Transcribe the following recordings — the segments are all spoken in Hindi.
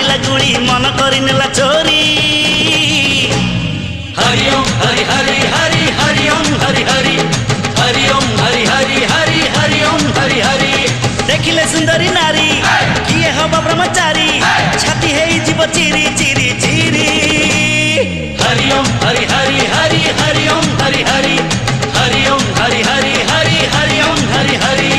मारिला गुड़ी मन करी नेला चोरी। हरि ओम हरि हरि हरि हरि ओम हरि हरि हरि ओम हरि हरि हरि हरि ओम हरि हरि। देखिले सुंदरी नारी किए हब ब्रह्मचारी छाती है जीव चिरी चिरी चिरी। हरि ओम हरि हरि हरि हरि ओम हरि हरि हरि ओम हरि हरि हरि हरि ओम हरि हरि।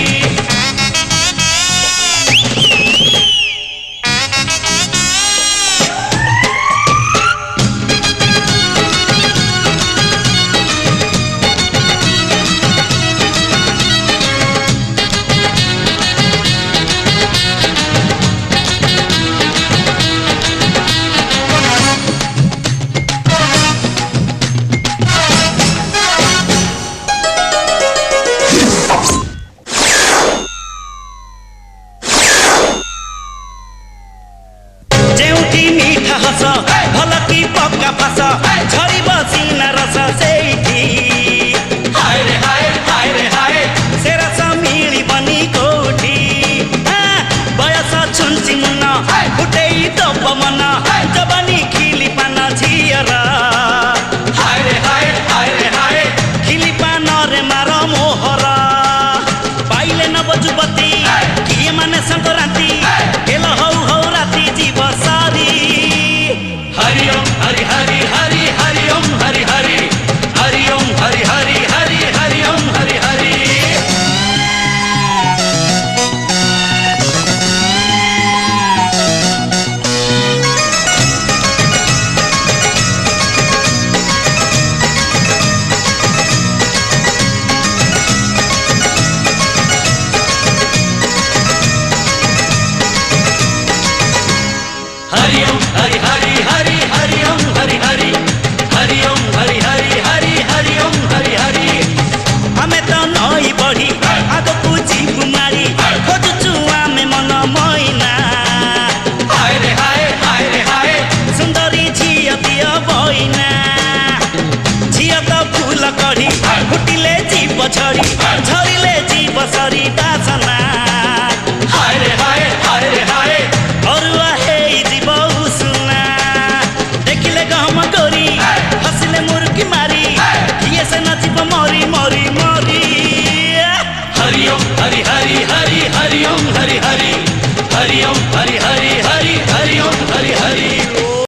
मीठा हस भल की पक्का फस झरी बसिना रस सेठी। हाय रे हाय हाय रे हाय से रस मिली बनी कोठी। बयस छुंची मुन फुटे दब मन जबनी खिली पान झियरा। हाय रे हाय हाय रे हाय खिली पान रे मार मोहर पाइले न बजुपति किए माने संक्रांति हेल हौ हौ राति जीव सारी। हरि ओम हरि हरि हरि हरि ओम हरि हरि हरि ओम हरि हरि हरि हरि ओम हरि हरि। हरि ओम हरि हरि हरि हरि ओम हरि हरि हरि ओम हरि हरि हरि हरि ओम हरि हरि। हमें तो नई बढ़ी आगो पूछी कुमारी खोजुचु आमे मन मैना। हाय रे हाय हाय रे हाय सुंदरी झिया दिया बइना झिया तो फूल कढ़ी फुटिले जीव झरी झरिले जीव सरी दासना। हाय रे हाय हाय रे हाय अरुआ हे जीव उसना देखिले गहम गोरी हसिले मुर्गी मारी किए से नचिब मरी मरी मरी। हरि ओम हरि हरि हरि हरि ओम हरि हरि हरि ओम हरि हरि